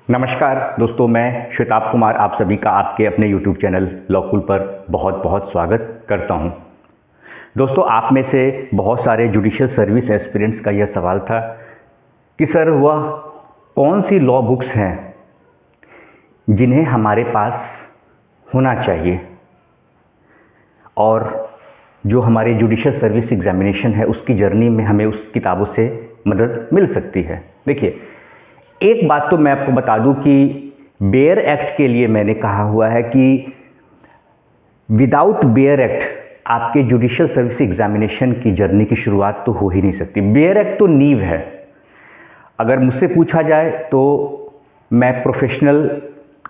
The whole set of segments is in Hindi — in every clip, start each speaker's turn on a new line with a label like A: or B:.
A: नमस्कार दोस्तों, मैं श्वेताब कुमार आप सभी का आपके अपने YouTube चैनल लॉकुल पर बहुत बहुत स्वागत करता हूं। दोस्तों, आप में से बहुत सारे जुडिशियल सर्विस एस्पिरेंट्स का यह सवाल था कि सर वह कौन सी लॉ बुक्स हैं जिन्हें हमारे पास होना चाहिए और जो हमारे जुडिशियल सर्विस एग्जामिनेशन है उसकी जर्नी में हमें उस किताबों से मदद मिल सकती है। देखिए, एक बात तो मैं आपको बता दूं कि बेयर एक्ट के लिए मैंने कहा हुआ है कि विदाउट बेयर एक्ट आपके जुडिशियल सर्विस एग्जामिनेशन की जर्नी की शुरुआत तो हो ही नहीं सकती। बेयर एक्ट तो नींव है। अगर मुझसे पूछा जाए तो मैं प्रोफेशनल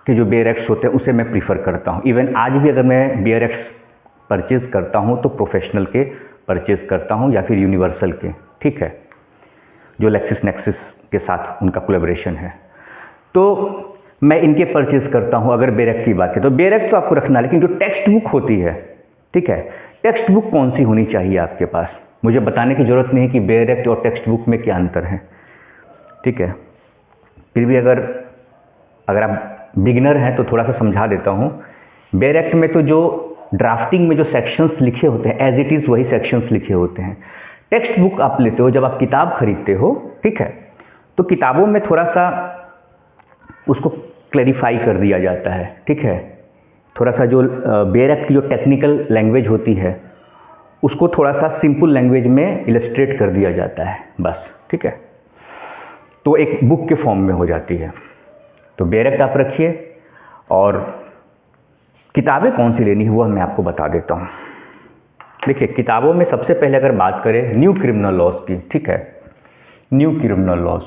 A: के जो बेयर एक्ट्स होते हैं उसे मैं प्रीफर करता हूं। इवन आज भी अगर मैं बेयर एक्ट्स परचेज़ करता हूं तो प्रोफेशनल के परचेज़ करता हूं या फिर यूनिवर्सल के, ठीक है, जो लेक्सिस नेक्सिस के साथ उनका कोलैबोरेशन है, तो मैं इनके परचेज़ करता हूं। अगर बेयर एक्ट की बात करें तो बेयर एक्ट तो आपको रखना है, लेकिन जो टेक्स्ट बुक होती है, ठीक है, टेक्स्ट बुक कौन सी होनी चाहिए आपके पास? मुझे बताने की ज़रूरत नहीं है कि बेयर एक्ट और टेक्स्ट बुक में क्या अंतर है, ठीक है। फिर भी अगर आप बिगिनर हैं तो थोड़ा सा समझा देता हूं। बेयर एक्ट में तो जो ड्राफ्टिंग में जो सेक्शंस लिखे होते हैं एज इट इज़ वही सेक्शंस लिखे होते हैं। टेक्स्ट बुक आप लेते हो जब आप किताब खरीदते हो, ठीक है, तो किताबों में थोड़ा सा उसको क्लैरिफाई कर दिया जाता है, ठीक है। थोड़ा सा जो बेयर एक्ट की जो टेक्निकल लैंग्वेज होती है उसको थोड़ा सा सिंपल लैंग्वेज में इलस्ट्रेट कर दिया जाता है, बस, ठीक है। तो एक बुक के फॉर्म में हो जाती है। तो बेयर एक्ट आप रखिए, और किताबें कौन सी लेनी है वह मैं आपको बता देता हूँ। देखिए, किताबों में सबसे पहले अगर बात करें न्यू क्रिमिनल लॉज की, ठीक है, न्यू क्रिमिनल लॉज,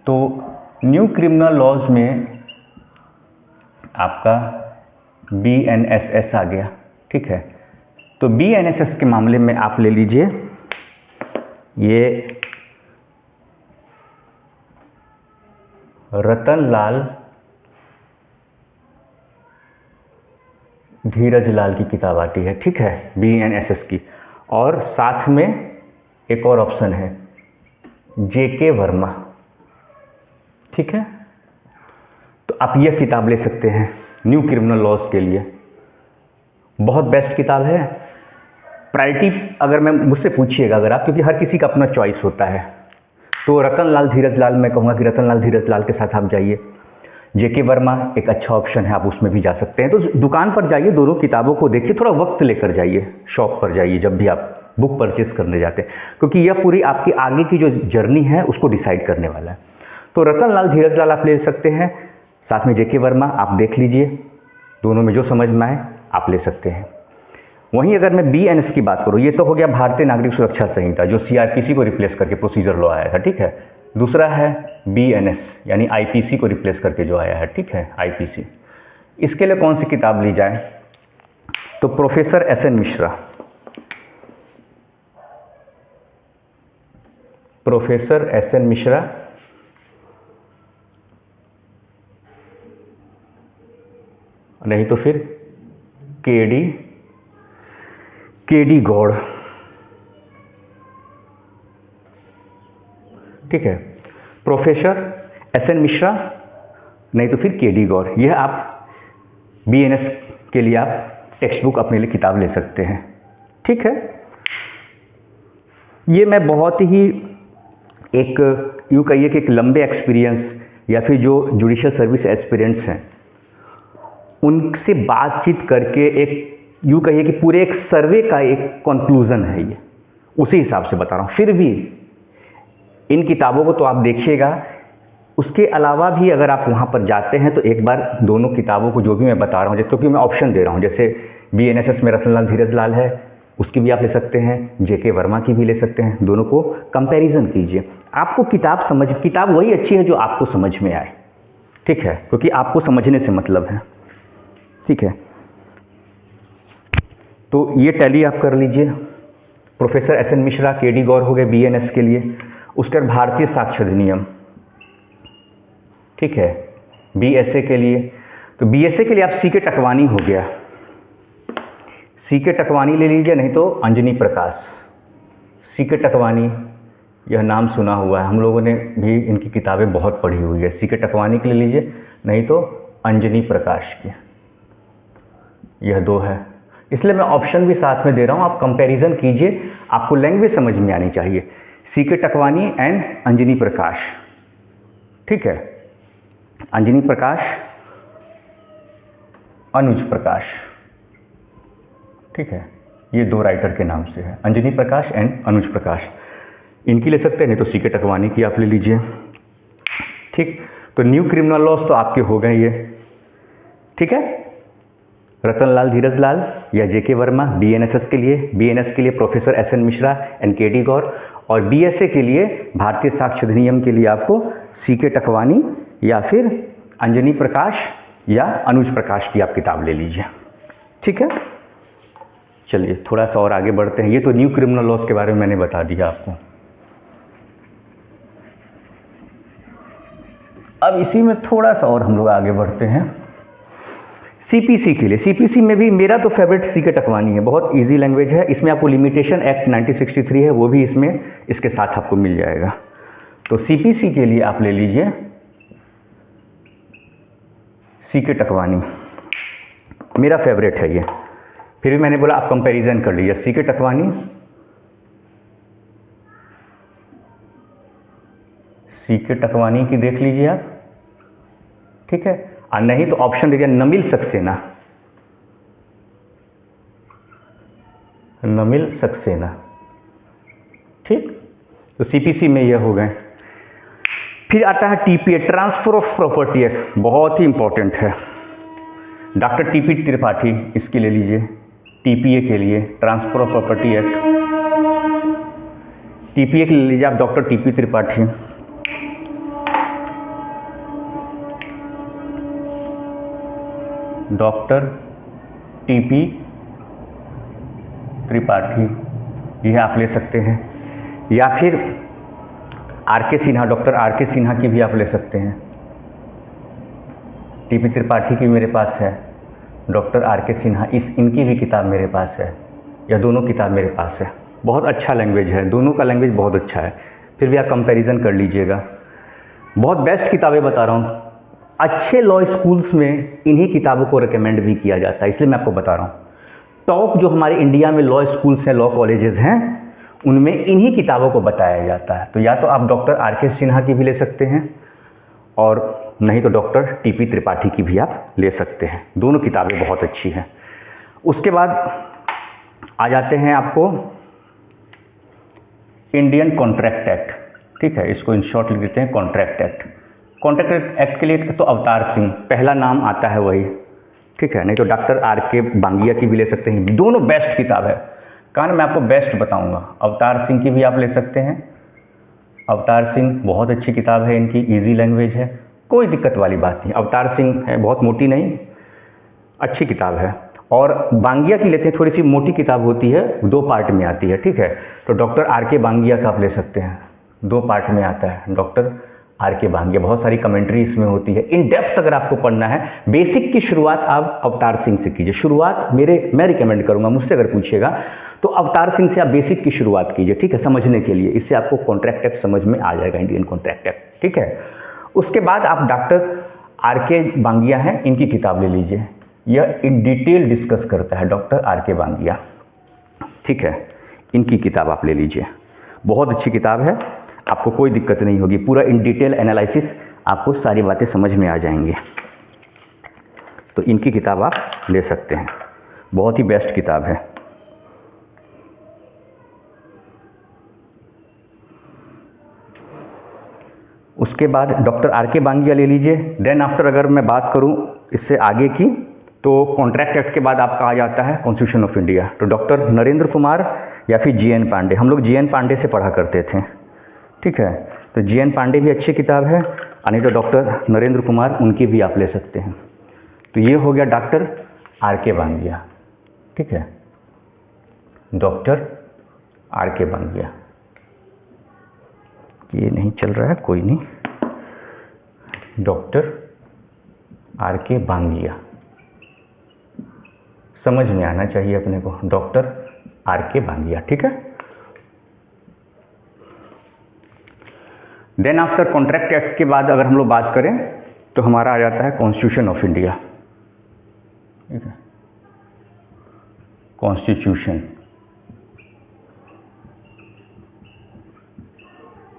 A: तो न्यू क्रिमिनल लॉज में आपका BNSS आ गया, ठीक है। तो BNSS के मामले में आप ले लीजिए ये रतनलाल धीरजलाल की किताब आती है, ठीक है, BNSS की। और साथ में एक और ऑप्शन है JK वर्मा, ठीक है। तो आप यह किताब ले सकते हैं न्यू क्रिमिनल लॉज के लिए। बहुत बेस्ट किताब है। प्रायोरिटी अगर मैं मुझसे पूछिएगा अगर आप, क्योंकि हर किसी का अपना चॉइस होता है, तो रतनलाल धीरजलाल मैं कहूँगा कि रतनलाल धीरजलाल के साथ आप जाइए। JK वर्मा एक अच्छा ऑप्शन है, आप उसमें भी जा सकते हैं। तो दुकान पर जाइए, दोनों किताबों को देखिए, थोड़ा वक्त लेकर जाइए, शॉप पर जाइए जब भी आप बुक परचेज करने जाते हैं, क्योंकि यह पूरी आपकी आगे की जो जर्नी है उसको डिसाइड करने वाला है। तो रतनलाल धीरजलाल आप ले सकते हैं, साथ में JK वर्मा आप देख लीजिए, दोनों में जो समझ में आए आप ले सकते हैं। वहीं अगर मैं BNS की बात करूँ, ये तो हो गया भारतीय नागरिक सुरक्षा संहिता जो CRPC को रिप्लेस करके प्रोसीजर लॉ आया था, ठीक है। दूसरा है BNS यानी IPC को रिप्लेस करके जो आया है, ठीक है, IPC। इसके लिए कौन सी किताब ली जाए? तो professor SN Mishra, professor SN Mishra, नहीं तो फिर KD गौड़, ठीक है। प्रोफेसर SN मिश्रा, नहीं तो फिर KD गौड़। यह आप BNS के लिए आप टेक्स्ट बुक अपने लिए किताब ले सकते हैं, ठीक है। ये मैं बहुत ही यूँ कहिए कि एक लंबे एक्सपीरियंस या फिर जो जुडिशियल सर्विस एस्पिरेंट्स हैं उनसे बातचीत करके एक यूँ कहिए कि पूरे एक सर्वे का एक कंक्लूज़न है ये, उसी हिसाब से बता रहा हूँ। फिर भी इन किताबों को तो आप देखिएगा, उसके अलावा भी अगर आप वहाँ पर जाते हैं तो एक बार दोनों किताबों को जो भी मैं बता रहा हूँ, जैसे क्योंकि मैं ऑप्शन दे रहा हूँ, जैसे BNSS में रतनलाल धीरजलाल है, उसकी भी आप ले सकते हैं, JK वर्मा की भी ले सकते हैं। दोनों को कंपैरिजन कीजिए। आपको किताब वही अच्छी है जो आपको समझ में आए, ठीक है, क्योंकि आपको समझने से मतलब है, ठीक है। तो ये टैली आप कर लीजिए। Professor SN Mishra, KD Gaur हो गए BNS के लिए। उसके बाद भारतीय साक्ष्य अधिनियम, ठीक है, BSA के लिए। तो BSA के लिए आप CK टकवानी हो गया, CK टकवानी ले लीजिए, नहीं तो अंजनी प्रकाश, CK टकवानी यह नाम सुना हुआ है, हम लोगों ने भी इनकी किताबें बहुत पढ़ी हुई है। सीके टकवानी की ले लीजिए, नहीं तो अंजनी प्रकाश की, यह दो है। इसलिए मैं ऑप्शन भी साथ में दे रहा हूँ, आप कंपैरिजन कीजिए, आपको लैंग्वेज समझ में आनी चाहिए। सीके टकवानी एंड अंजनी प्रकाश, ठीक है। अंजनी प्रकाश, अनुज प्रकाश, ठीक है, ये दो राइटर के नाम से है, अंजनी प्रकाश एंड अनुज प्रकाश। इनकी ले सकते हैं, नहीं तो सीके टकवानी की आप ले लीजिए, ठीक। तो न्यू क्रिमिनल लॉज तो आपके हो गए ये, ठीक है। रतनलाल धीरजलाल या जेके वर्मा बीएनएसएस के लिए professor SN Mishra and KD Gaur, और बीएसए के लिए भारतीय साक्ष्य अधिनियम के लिए आपको सीके टकवानी या फिर अंजनी प्रकाश या अनुज प्रकाश की आप किताब ले लीजिए, ठीक है। चलिए थोड़ा सा और आगे बढ़ते हैं। ये तो न्यू क्रिमिनल लॉज के बारे में मैंने बता दिया आपको। अब इसी में थोड़ा सा और हम लोग आगे बढ़ते हैं सीपीसी के लिए। सीपीसी में भी मेरा तो फेवरेट सीके टकवानी है, बहुत इजी लैंग्वेज है। इसमें आपको लिमिटेशन एक्ट 1963 है, वो भी इसमें इसके साथ आपको मिल जाएगा। तो सीपीसी के लिए आप ले लीजिए सीके टकवानी, मेरा फेवरेट है ये। फिर भी मैंने बोला आप कंपैरिजन कर लीजिए, सीके टकवानी, सीके टकवानी की देख लीजिए आप, ठीक है। और नहीं तो ऑप्शन दे दिया नमिल सक्सेना, नमिल सक्सेना, ठीक। तो सीपीसी में ये हो गए। फिर आता है TPA, transfer of property act, बहुत ही इंपॉर्टेंट है। डॉक्टर टीपी त्रिपाठी, इसकी ले लीजिए टीपीए के लिए, transfer of property act, TPA के ले लीजिए आप doctor TP Tripathi. Doctor TP Tripathi, यह आप ले सकते हैं। या फिर RK Sinha, doctor RK Sinha की भी आप ले सकते हैं। टीपी त्रिपाठी की मेरे पास है, डॉक्टर आरके सिन्हा, इनकी भी किताब मेरे पास है, या दोनों किताब मेरे पास है। बहुत अच्छा लैंग्वेज है, दोनों का लैंग्वेज बहुत अच्छा है। फिर भी आप कंपैरिजन कर लीजिएगा। बहुत बेस्ट किताबें बता रहा हूँ, अच्छे लॉ स्कूल्स में इन्हीं किताबों को रिकमेंड भी किया जाता है, इसलिए मैं आपको बता रहा हूँ। टॉप जो हमारे इंडिया में लॉ स्कूल्स हैं, लॉ कॉलेजेस हैं, उनमें इन्हीं किताबों को बताया जाता है। तो या तो आप डॉक्टर आरके सिन्हा की भी ले सकते हैं, और नहीं तो डॉक्टर टीपी त्रिपाठी की भी आप ले सकते हैं। दोनों किताबें बहुत अच्छी हैं। उसके बाद आ जाते हैं आपको इंडियन कॉन्ट्रैक्ट एक्ट, ठीक है, इसको इन शॉर्ट लिख देते हैं कॉन्ट्रैक्ट एक्ट। कॉन्ट्रैक्ट एक्ट के लिए तो अवतार सिंह पहला नाम आता है वही, ठीक है, नहीं तो डॉक्टर आरके बांगिया की भी ले सकते हैं। दोनों बेस्ट किताब है, कारण मैं आपको बेस्ट बताऊंगा। अवतार सिंह की भी आप ले सकते हैं, अवतार सिंह बहुत अच्छी किताब है, इनकी इजी लैंग्वेज है, कोई दिक्कत वाली बात नहीं। अवतार सिंह है, बहुत मोटी नहीं, अच्छी किताब है। और बांगिया की लेते हैं, थोड़ी सी मोटी किताब होती है, 2 पार्ट में आती है, ठीक है। तो डॉक्टर आरके बांगिया का आप ले सकते हैं, 2 पार्ट में आता है डॉक्टर आरके बांगिया, बहुत सारी कमेंट्री इसमें होती है। इन डेप्थ अगर आपको पढ़ना है, बेसिक की शुरुआत आप अवतार सिंह से कीजिए। शुरुआत मैं रिकमेंड करूंगा, मुझसे अगर पूछिएगा तो अवतार सिंह से आप बेसिक की शुरुआत कीजिए, ठीक है, समझने के लिए। इससे आपको कॉन्ट्रैक्ट एक्ट समझ में आ जाएगा, इंडियन कॉन्ट्रैक्ट एक्ट, ठीक है। उसके बाद आप डॉक्टर आरके बांगिया हैं, इनकी किताब ले लीजिए, यह इन डिटेल डिस्कस करता है, डॉक्टर आरके बांगिया, ठीक है, इनकी किताब आप ले लीजिए। बहुत अच्छी किताब है, आपको कोई दिक्कत नहीं होगी, पूरा इन डिटेल एनालिसिस आपको सारी बातें समझ में आ जाएंगी। तो इनकी किताब आप ले सकते हैं, बहुत ही बेस्ट किताब है। उसके बाद डॉक्टर आरके बांगिया ले लीजिए। देन आफ्टर अगर मैं बात करूं इससे आगे की, तो कॉन्ट्रैक्ट एक्ट के बाद आपका आ जाता है कॉन्स्टिट्यूशन ऑफ इंडिया। तो डॉक्टर नरेंद्र कुमार या फिर जीएन पांडे, हम लोग जीएन पांडे से पढ़ा करते थे, ठीक है। तो जीएन पांडे भी अच्छी किताब है, नहीं तो डॉक्टर नरेंद्र कुमार, उनकी भी आप ले सकते हैं। तो ये हो गया डॉक्टर आरके बांगिया, ठीक है, डॉक्टर आरके बांगिया। ये नहीं चल रहा है, कोई नहीं, डॉक्टर आरके बांगिया समझ में आना चाहिए अपने को, डॉक्टर आरके बांगिया, ठीक है। देन आफ्टर कॉन्ट्रैक्ट एक्ट के बाद अगर हम लोग बात करें तो हमारा आ जाता है कॉन्स्टिट्यूशन ऑफ इंडिया। ठीक है, कॉन्स्टिट्यूशन,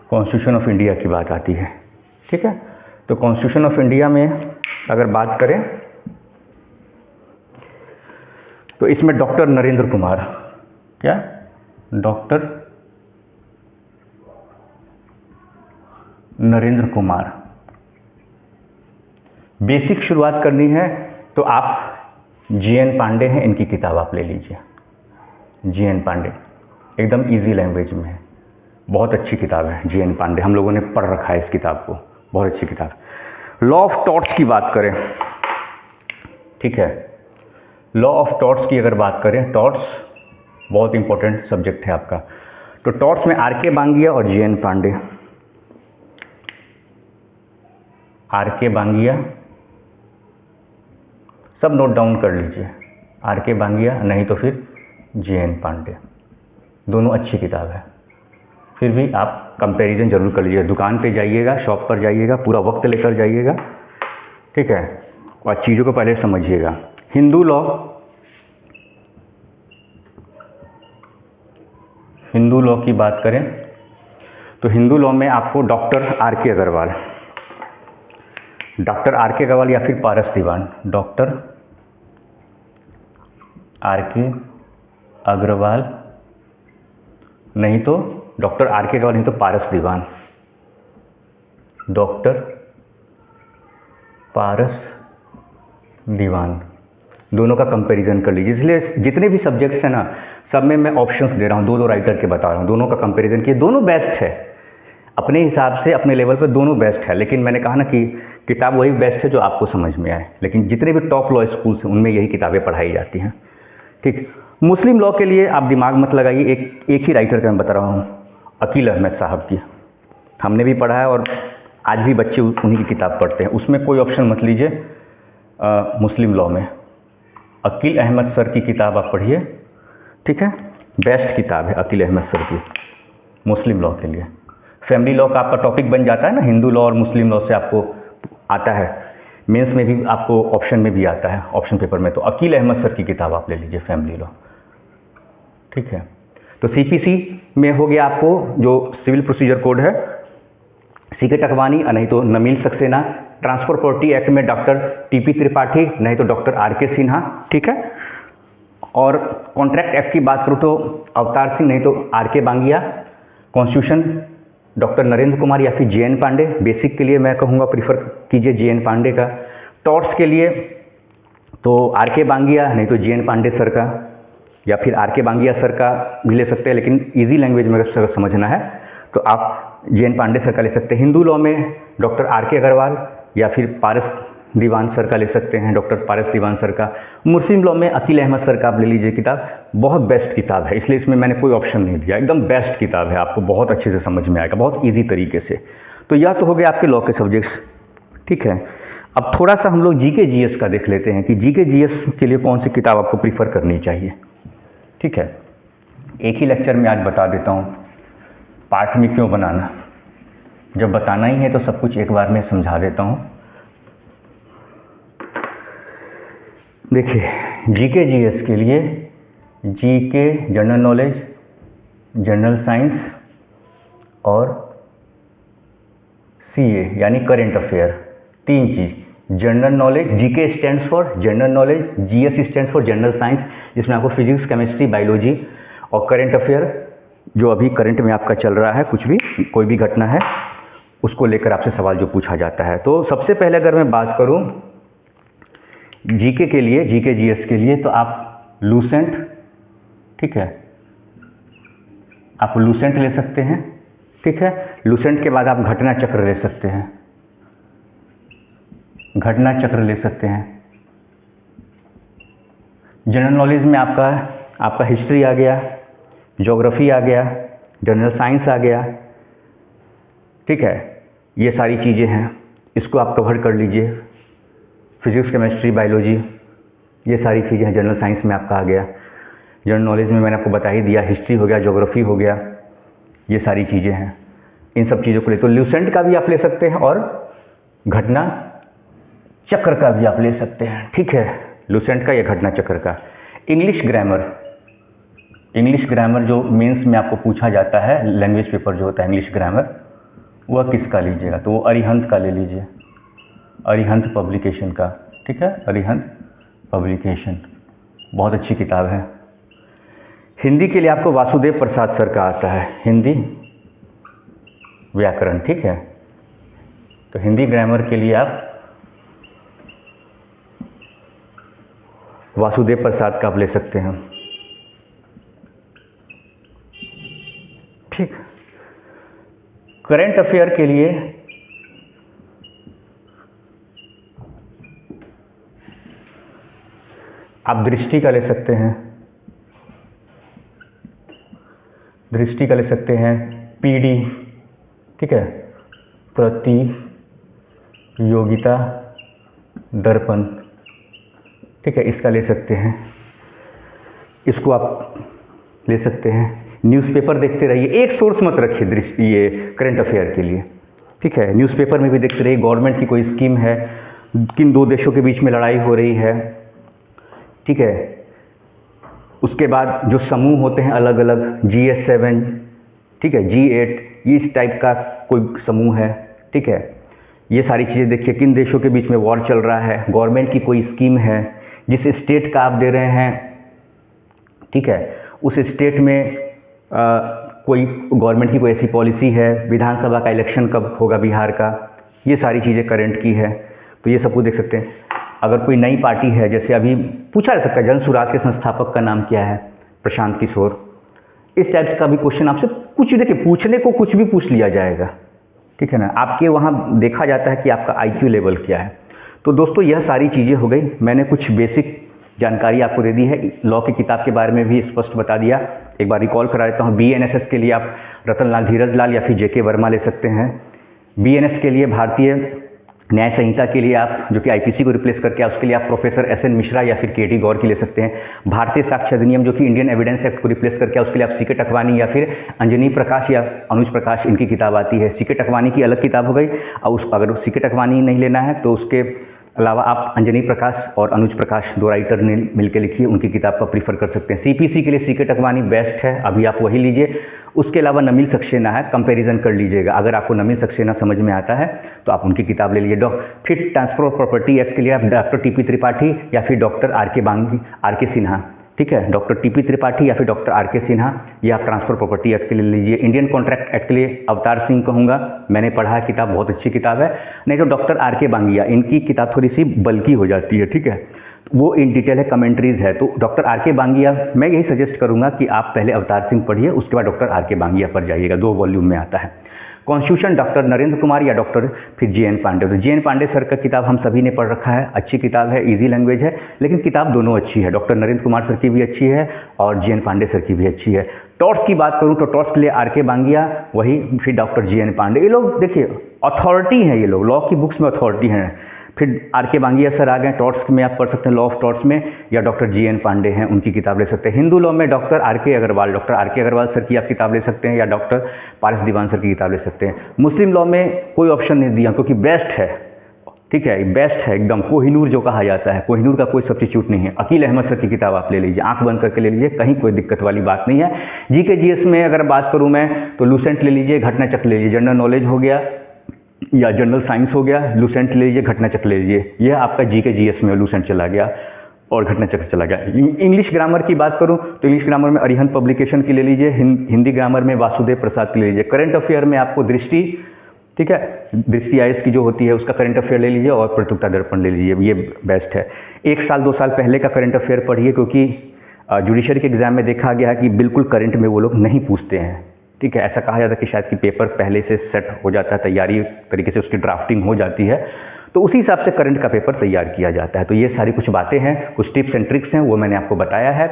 A: कॉन्स्टिट्यूशन ऑफ इंडिया की बात आती है। ठीक है, तो कॉन्स्टिट्यूशन ऑफ इंडिया में अगर बात करें तो इसमें डॉक्टर नरेंद्र कुमार, क्या डॉक्टर नरेंद्र कुमार, बेसिक शुरुआत करनी है तो आप जी.एन. पांडे हैं, इनकी किताब आप ले लीजिए। जी.एन. पांडे एकदम इजी लैंग्वेज में है, बहुत अच्छी किताब है जी.एन. पांडे, हम लोगों ने पढ़ रखा है इस किताब को, बहुत अच्छी किताब। लॉ ऑफ टॉर्ट्स की बात करें, ठीक है, लॉ ऑफ टॉर्ट्स की अगर बात करें, टॉर्ट्स बहुत इंपॉर्टेंट सब्जेक्ट है आपका। तो टॉर्ट्स में आर.के. बांगिया और जी.एन. पांडे, आर.के. बांगिया सब नोट डाउन कर लीजिए, आर.के. बांगिया नहीं तो फिर जी.एन. पांडे, दोनों अच्छी किताब है। फिर भी आप कंपैरिजन जरूर कर लीजिए, दुकान पे जाइएगा, शॉप पर जाइएगा, पूरा वक्त लेकर जाइएगा, ठीक है, और चीज़ों को पहले समझिएगा। हिंदू लॉ, हिंदू लॉ की बात करें तो हिंदू लॉ में आपको doctor RK. Agarwal, doctor RK. Agarwal या फिर पारस दीवान, डॉक्टर आर.के. अग्रवाल नहीं तो डॉक्टर आर.के. अग्रवाल नहीं तो पारस दीवान, डॉक्टर पारस दीवान, दोनों का कंपैरिजन कर लीजिए। इसलिए जितने भी सब्जेक्ट्स हैं ना, सब में मैं ऑप्शंस दे रहा हूँ, दो दो राइटर के बता रहा हूँ, दोनों का कंपैरिजन किए, दोनों बेस्ट है अपने हिसाब से, अपने लेवल पे दोनों बेस्ट है। लेकिन मैंने कहा ना कि किताब वही बेस्ट है जो आपको समझ में आए, लेकिन जितने भी टॉप लॉ स्कूल्स हैं उनमें यही किताबें पढ़ाई जाती हैं। ठीक, मुस्लिम लॉ के लिए आप दिमाग मत लगाइए, एक ही राइटर का मैं बता रहा हूँ, अकील अहमद साहब की, हमने भी पढ़ा है और आज भी बच्चे उन्हीं की किताब पढ़ते हैं, उसमें कोई ऑप्शन मत लीजिए। मुस्लिम लॉ में अकील अहमद सर की किताब आप पढ़िए, ठीक है, बेस्ट किताब है अकील अहमद सर की मुस्लिम लॉ के लिए। फैमिली लॉ का आपका टॉपिक बन जाता है ना, हिंदू लॉ और मुस्लिम लॉ से आपको आता है, मेंस में भी आपको ऑप्शन में भी आता है, ऑप्शन पेपर में, तो अकील अहमद सर की किताब आप ले लीजिए फैमिली लॉ। ठीक है, तो सीपीसी में हो गया आपको जो सिविल प्रोसीजर कोड है, सी.के. टकवानी नहीं तो नमील सक्सेना, ट्रांसफर प्रॉपर्टी एक्ट में डॉक्टर टी.पी. त्रिपाठी नहीं तो डॉक्टर आर.के. सिन्हा, ठीक है, और कॉन्ट्रैक्ट एक्ट की बात करूँ तो अवतार सिंह नहीं तो RK. Bangia, constitution doctor Narendra Kumar या फिर जी.एन. पांडे, बेसिक के लिए मैं कहूँगा प्रीफर कीजिए जी.एन. पांडे का, टॉर्ट्स के लिए तो आर.के. बांगिया नहीं तो जी.एन. पांडे सर का, या फिर आर.के. बांगिया सर का भी ले सकते हैं, लेकिन इजी लैंग्वेज में अगर समझना है तो आप जी.एन. पांडे सर का ले सकते हैं। हिंदू लॉ में डॉक्टर आर.के. अग्रवाल या फिर पारस दीवान सर का ले सकते हैं, डॉक्टर पारस दीवान सर का। मुस्लिम लॉ में अकील अहमद सर का आप ले लीजिए किताब, बहुत बेस्ट किताब है, इसलिए इसमें मैंने कोई ऑप्शन नहीं दिया, एकदम बेस्ट किताब है, आपको बहुत अच्छे से समझ में आएगा, बहुत ईजी तरीके से। तो यह तो हो गया आपके लॉ के सब्जेक्ट्स, ठीक है। अब थोड़ा सा हम लोग जीके जीएस का देख लेते हैं कि जीके जीएस के लिए कौन सी किताब आपको प्रीफर करनी चाहिए, ठीक है। एक ही लेक्चर में आज बता देता हूँ पार्ट में क्यों बनाना, जब बताना ही है तो सब कुछ एक बार में समझा देता हूँ। देखिए जीके जीएस के लिए GK general knowledge, general science और सीए यानी करेंट अफेयर, तीन चीज़। General knowledge, GK stands for general knowledge, GS stands for general science, जिसमें आपको फिजिक्स, केमिस्ट्री, बायोलॉजी, और करेंट अफेयर जो अभी करंट में आपका चल रहा है, कुछ भी कोई भी घटना है उसको लेकर आपसे सवाल जो पूछा जाता है। तो सबसे पहले अगर मैं बात करूं जीके के लिए, जीके जीएस के लिए, तो आप लूसेंट, ठीक है, आप लूसेंट ले सकते हैं, ठीक है। लूसेंट के बाद आप घटना चक्र ले सकते हैं, घटना चक्र ले सकते हैं। जनरल नॉलेज में आपका हिस्ट्री आ गया, ज्योग्राफी आ गया, जनरल साइंस आ गया, ठीक है, ये सारी चीज़ें हैं, इसको आप कवर कर लीजिए। फिजिक्स, केमिस्ट्री, बायोलॉजी, ये सारी चीज़ें हैं, जनरल साइंस में आपका आ गया। जनरल नॉलेज में मैंने आपको बता ही दिया, हिस्ट्री हो गया, ज्योग्राफी हो गया, ये सारी चीज़ें हैं। इन सब चीज़ों को ले, तो ल्यूसेंट का भी आप ले सकते हैं और घटना चक्र का भी आप ले सकते हैं, ठीक है, ल्यूसेंट का या घटना चक्र का। इंग्लिश ग्रामर जो मेंस में आपको पूछा जाता है, लैंग्वेज पेपर जो होता है इंग्लिश ग्रामर, वह किसका लीजिएगा, तो वो अरिहंत का ले लीजिए, अरिहंत पब्लिकेशन का, ठीक है, अरिहंत पब्लिकेशन, बहुत अच्छी किताब है। हिंदी के लिए आपको वासुदेव प्रसाद सर का आता है, हिंदी व्याकरण, ठीक है, तो हिंदी ग्रामर के लिए आप वासुदेव प्रसाद का आप ले सकते हैं, ठीक। करंट अफेयर के लिए आप दृष्टि का ले सकते हैं, दृष्टि का ले सकते हैं, पीडी, ठीक है, प्रतियोगिता दर्पण, ठीक है, इसका ले सकते हैं, इसको आप ले सकते हैं। न्यूज़पेपर देखते रहिए, एक सोर्स मत रखिए दृष्टि ये करंट अफेयर के लिए, ठीक है, न्यूज़पेपर में भी देखते रहिए, गवर्नमेंट की कोई स्कीम है, किन दो देशों के बीच में लड़ाई हो रही है, ठीक है, उसके बाद जो समूह होते हैं अलग अलग, GS7, ठीक है, G8, ये इस टाइप का कोई समूह है, ठीक है, ये सारी चीज़ें देखिए, किन देशों के बीच में वॉर चल रहा है, गवर्नमेंट की कोई स्कीम है, जिस स्टेट का आप दे रहे हैं, ठीक है, उस स्टेट में कोई गवर्नमेंट की कोई ऐसी पॉलिसी है, विधानसभा का इलेक्शन कब होगा बिहार का, ये सारी चीज़ें करंट की है, तो ये सबको देख सकते हैं। अगर कोई नई पार्टी है, जैसे अभी पूछा जा सकता है जन सुराज के संस्थापक का नाम क्या है, प्रशांत किशोर, इस टाइप का भी क्वेश्चन आपसे कुछ, देखिए पूछने को कुछ भी पूछ लिया जाएगा, ठीक है ना, आपके वहाँ देखा जाता है कि आपका IQ लेवल क्या है। तो दोस्तों यह सारी चीज़ें हो गई, मैंने कुछ बेसिक जानकारी आपको दे दी है, लॉ की किताब के बारे में भी स्पष्ट बता दिया। एक बार रिकॉल करा देता हूँ, BNSS के लिए आप रतनलाल धीरज लाल या फिर JK वर्मा ले सकते हैं। BNS के लिए भारतीय न्याय संहिता के लिए आप, जो कि IPC को रिप्लेस करके उसके लिए आप प्रोफेसर SN मिश्रा या फिर KD गौर की ले सकते हैं। भारतीय साक्ष्य अधिनियम जो कि इंडियन एविडेंस एक्ट को रिप्लेस करके उसके लिए आप CK टकवानी या फिर अंजनी प्रकाश या अनुज प्रकाश, इनकी किताब आती है। CK टकवानी की अलग किताब हो गई, और अगर CK टकवानी नहीं लेना है तो उसके अलावा आप अंजनी प्रकाश और अनुज प्रकाश, दो राइटर ने मिलकर लिखी है, उनकी किताब का प्रीफर कर सकते हैं। CPC के लिए CK टकवानी बेस्ट है, अभी आप वही लीजिए। उसके अलावा नमिल सक्सेना है, कंपैरिजन कर लीजिएगा, अगर आपको नमिल सक्सेना समझ में आता है तो आप उनकी किताब ले लीजिए। फिर ट्रांसफर ऑफ प्रॉपर्टी एक्ट के लिए आप डॉक्टर TP त्रिपाठी या फिर डॉक्टर RK सिन्हा, ठीक है, डॉक्टर TP त्रिपाठी या फिर डॉक्टर RK सिन्हा, ये आप ट्रांसफर प्रॉपर्टी एक्ट के लिए लीजिए। इंडियन कॉन्ट्रैक्ट एक्ट के लिए अवतार सिंह कहूँगा, मैंने पढ़ा है किताब, बहुत अच्छी किताब है। नहीं तो डॉक्टर RK बांगिया, इनकी किताब थोड़ी सी बल्कि हो जाती है, ठीक है, वो इन डिटेल है, कमेंट्रीज़ है। तो डॉक्टर RK बांगिया, मैं यही सजेस्ट करूँगा कि आप पहले अवतार सिंह पढ़िए, उसके बाद डॉक्टर RK बांगिया पर जाइएगा, 2 वॉल्यूम में आता है। कॉन्स्टिट्यूशन डॉक्टर नरेंद्र कुमार या डॉक्टर फिर JN पांडे, तो JN पांडे सर का किताब हम सभी ने पढ़ रखा है, अच्छी किताब है, इजी लैंग्वेज है, लेकिन किताब दोनों अच्छी है, डॉक्टर नरेंद्र कुमार सर की भी अच्छी है और JN पांडे सर की भी अच्छी है। टॉर्ट्स की बात करूं तो टॉर्ट्स के लिए RK बांगिया, वही फिर डॉक्टर JN पांडे, ये लोग देखिए अथॉरिटी हैं, ये लोग लॉ की बुक्स में अथॉरिटी हैं। फिर RK बांगिया सर आ गए, टॉर्ट्स में आप पढ़ सकते हैं, लॉ ऑफ टॉर्ट्स में, या डॉक्टर JN पांडे हैं, उनकी किताब ले सकते हैं। हिंदू लॉ में doctor RK Agarwal, doctor RK Agarwal sir की आप किताब ले सकते हैं, या डॉक्टर पारस दीवान सर की किताब ले सकते हैं। मुस्लिम लॉ में कोई ऑप्शन नहीं दिया क्योंकि बेस्ट है, ठीक है, बेस्ट है एकदम, कोहिनूर जो कहा जाता है, कोहिनूर का कोई सब्स्टिट्यूट नहीं है। अकील अहमद सर की किताब आप ले लीजिए, आंख बंद करके ले लीजिए, कहीं कोई दिक्कत वाली बात नहीं है। GK GS में अगर बात करूँ मैं तो लूसेंट ले लीजिए, घटना चक्र ले लीजिए, जनरल नॉलेज हो गया या जनरल साइंस हो गया, लूसेंट ले लीजिए, घटना चक्र ले लीजिए, यह आपका GK GS में लूसेंट चला गया और घटना चक्र चला गया। इंग्लिश ग्रामर की बात करूं तो इंग्लिश ग्रामर में अरिहंत पब्लिकेशन की ले लीजिए, हिंदी ग्रामर में वासुदेव प्रसाद की ले लीजिए। करंट अफेयर में आपको दृष्टि, ठीक है, दृष्टि IAS की जो होती है उसका करंट अफेयर ले लीजिए और प्रतियोगिता दर्पण ले लीजिए, ये बेस्ट है। 1 साल 2 साल पहले का करंट अफेयर पढ़िए, क्योंकि जुडिशरी के एग्जाम में देखा गया है कि बिल्कुल करंट में वो लोग नहीं पूछते हैं, ठीक है, ऐसा कहा जाता है कि शायद कि पेपर पहले से सेट हो जाता है, तैयारी तरीके से उसकी ड्राफ्टिंग हो जाती है, तो उसी हिसाब से करंट का पेपर तैयार किया जाता है। तो ये सारी कुछ बातें हैं, कुछ टिप्स एंड ट्रिक्स हैं, वो मैंने आपको बताया है।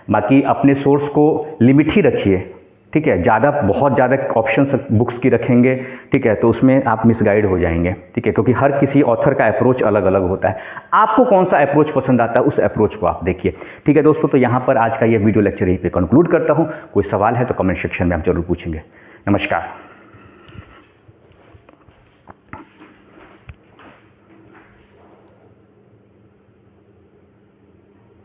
A: बाकी अपने सोर्स को लिमिट ही रखिए, ठीक है, बहुत ज़्यादा ऑप्शंस बुक्स की रखेंगे, ठीक है, तो उसमें आप मिसगाइड हो जाएंगे, ठीक है, क्योंकि हर किसी ऑथर का अप्रोच अलग अलग होता है। आपको कौन सा अप्रोच पसंद आता है, उस अप्रोच को आप देखिए, ठीक है दोस्तों। तो यहाँ पर आज का ये वीडियो लेक्चर यहीं पे कंक्लूड करता हूँ। कोई सवाल है तो कमेंट सेक्शन में आप जरूर पूछेंगे। नमस्कार।